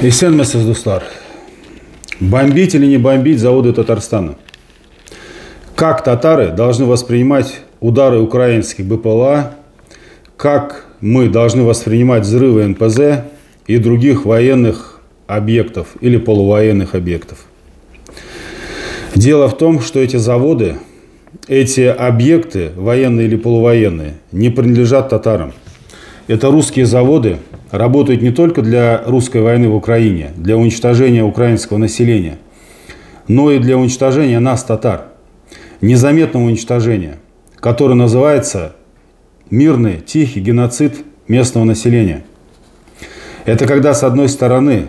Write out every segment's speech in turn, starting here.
Esenmesiz достар. Бомбить или не бомбить заводы Татарстана? Как татары должны воспринимать удары украинских БПЛА? Как мы должны воспринимать взрывы НПЗ и других военных объектов или полувоенных объектов? Дело в том, что эти заводы, эти объекты, военные или полувоенные, не принадлежат татарам. Это русские заводы, работают не только для русской войны в Украине, для уничтожения украинского населения, но и для уничтожения нас, татар. Незаметного уничтожения, которое называется мирный, тихий геноцид местного населения. Это когда, с одной стороны,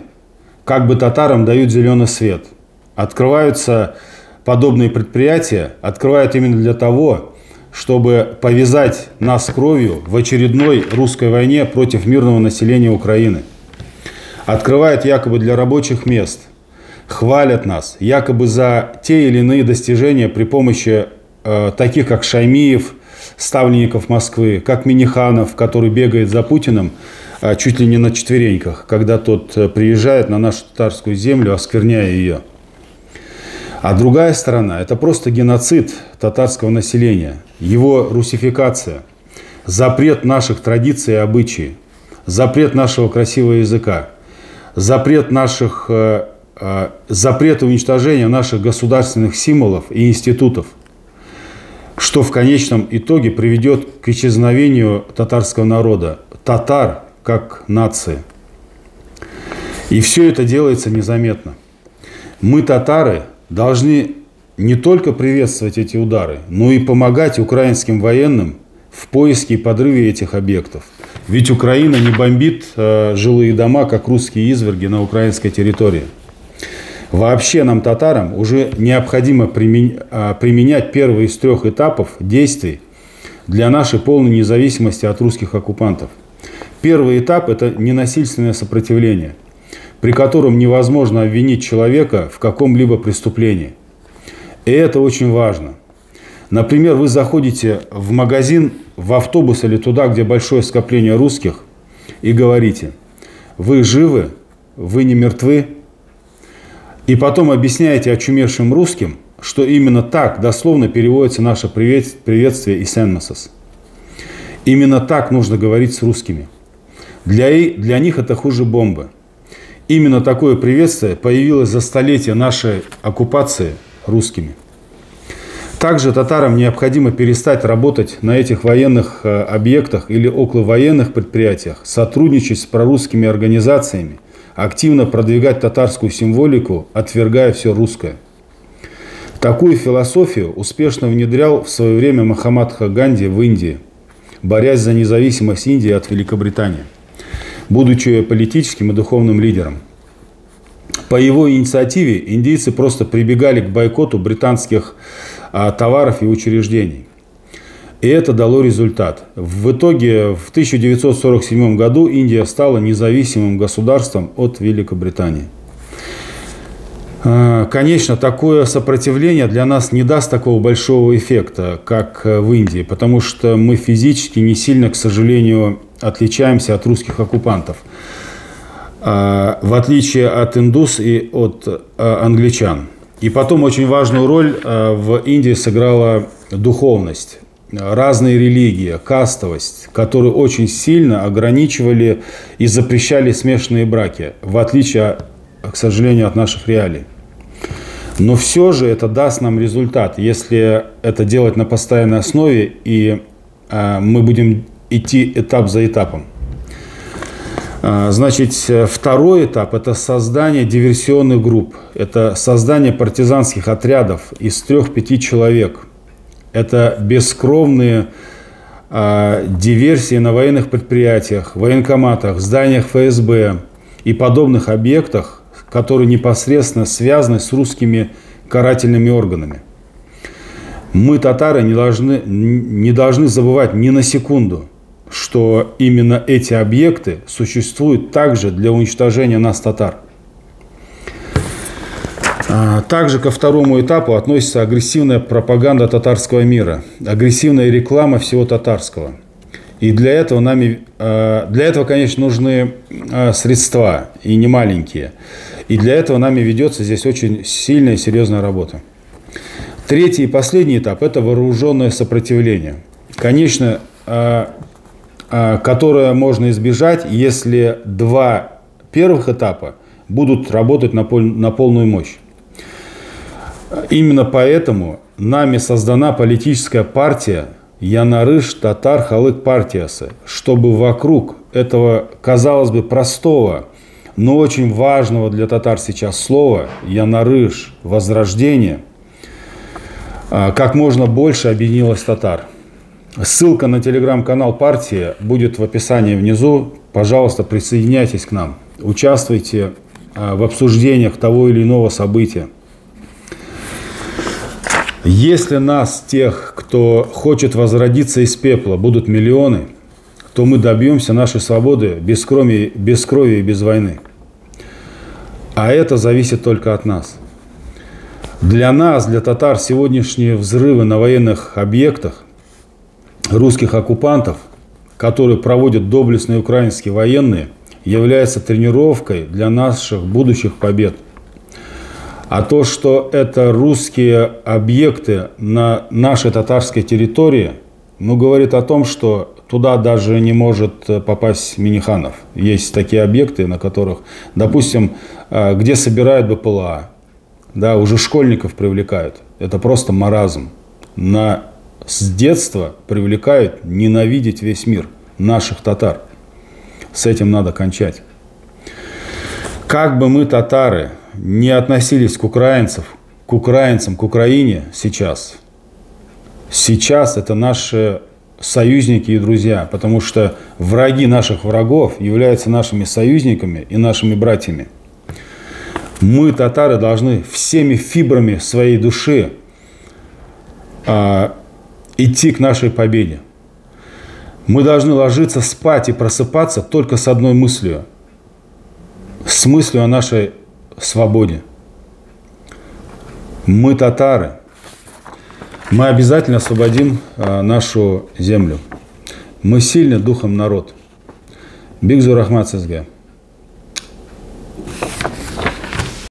как бы татарам дают зеленый свет. Открываются подобные предприятия, открывают именно для того, чтобы повязать нас кровью в очередной русской войне против мирного населения Украины. Открывают якобы для рабочих мест, хвалят нас якобы за те или иные достижения при помощи таких, как Шаймиев, ставленников Москвы, как Миниханов, который бегает за Путиным чуть ли не на четвереньках, когда тот приезжает на нашу татарскую землю, оскверняя ее. А другая сторона – это просто геноцид татарского населения, его русификация, запрет наших традиций и обычаев, запрет нашего красивого языка, запрет уничтожения наших государственных символов и институтов, что в конечном итоге приведет к исчезновению татарского народа, татар как нации. И все это делается незаметно. Мы, татары, должны не только приветствовать эти удары, но и помогать украинским военным в поиске и подрыве этих объектов. Ведь Украина не бомбит жилые дома, как русские изверги на украинской территории. Вообще нам, татарам, уже необходимо применять первый из 3 этапов действий для нашей полной независимости от русских оккупантов. Первый этап – это ненасильственное сопротивление, при котором невозможно обвинить человека в каком-либо преступлении. И это очень важно. Например, вы заходите в магазин, в автобус или туда, где большое скопление русских, и говорите: вы живы, вы не мертвы. И потом объясняете очумевшим русским, что именно так дословно переводится наше приветствие «Esenmesiz». Именно так нужно говорить с русскими. Для них это хуже бомбы. Именно такое приветствие появилось за столетия нашей оккупации русскими. Также татарам необходимо перестать работать на этих военных объектах или околовоенных предприятиях, сотрудничать с прорусскими организациями, активно продвигать татарскую символику, отвергая все русское. Такую философию успешно внедрял в свое время Махатма Ганди в Индии, борясь за независимость Индии от Великобритании, будучи политическим и духовным лидером. По его инициативе индийцы просто прибегали к бойкоту британских товаров и учреждений. И это дало результат. В итоге в 1947 году Индия стала независимым государством от Великобритании. Конечно, такое сопротивление для нас не даст такого большого эффекта, как в Индии, потому что мы физически не сильно, к сожалению, отличаемся от русских оккупантов, в отличие от индус и от англичан. И потом очень важную роль в Индии сыграла духовность, разные религии, кастовость, которые очень сильно ограничивали и запрещали смешанные браки, в отличие, к сожалению, от наших реалий. Но все же это даст нам результат, если это делать на постоянной основе, и мы будем идти этап за этапом. Значит, второй этап – это создание диверсионных групп, это создание партизанских отрядов из 3-5 человек. Это бескровные диверсии на военных предприятиях, военкоматах, зданиях ФСБ и подобных объектах, которые непосредственно связаны с русскими карательными органами. Мы, татары, не должны забывать ни на секунду, что именно эти объекты существуют также для уничтожения нас, татар. Также ко второму этапу относится агрессивная пропаганда татарского мира, агрессивная реклама всего татарского. И для этого, конечно, нужны средства, и не маленькие. И для этого нами ведется здесь очень сильная и серьезная работа. Третий и последний этап – это вооруженное сопротивление. Конечно, которое можно избежать, если два первых этапа будут работать на полную мощь. Именно поэтому нами создана политическая партия Янарыш Татар Халык Партиясы, чтобы вокруг этого, казалось бы, простого, но очень важного для татар сейчас слова Янарыш, возрождение, как можно больше объединилось татар. Ссылка на телеграм-канал партии будет в описании внизу. Пожалуйста, присоединяйтесь к нам, участвуйте в обсуждениях того или иного события. Если нас, тех, кто хочет возродиться из пепла, будут миллионы, то мы добьемся нашей свободы без крови и без войны. А это зависит только от нас. Для нас, для татар, сегодняшние взрывы на военных объектах русских оккупантов, которые проводят доблестные украинские военные, являются тренировкой для наших будущих побед. А то, что это русские объекты на нашей татарской территории, говорит о том, что туда даже не может попасть Миниханов. Есть такие объекты, на которых, допустим, где собирают БПЛА, да, уже школьников привлекают. Это просто маразм. С детства привлекают ненавидеть весь мир, наших татар. С этим надо кончать. Как бы мы, татары, не относились к украинцам, к Украине сейчас это наши союзники и друзья, потому что враги наших врагов являются нашими союзниками и нашими братьями. Мы, татары, должны всеми фибрами своей души идти к нашей победе. Мы должны ложиться спать и просыпаться только с одной мыслью. С мыслью о нашей свободе. Мы, татары, мы обязательно освободим нашу землю. Мы сильный духом народ. Бигзу Рахмат Сизге.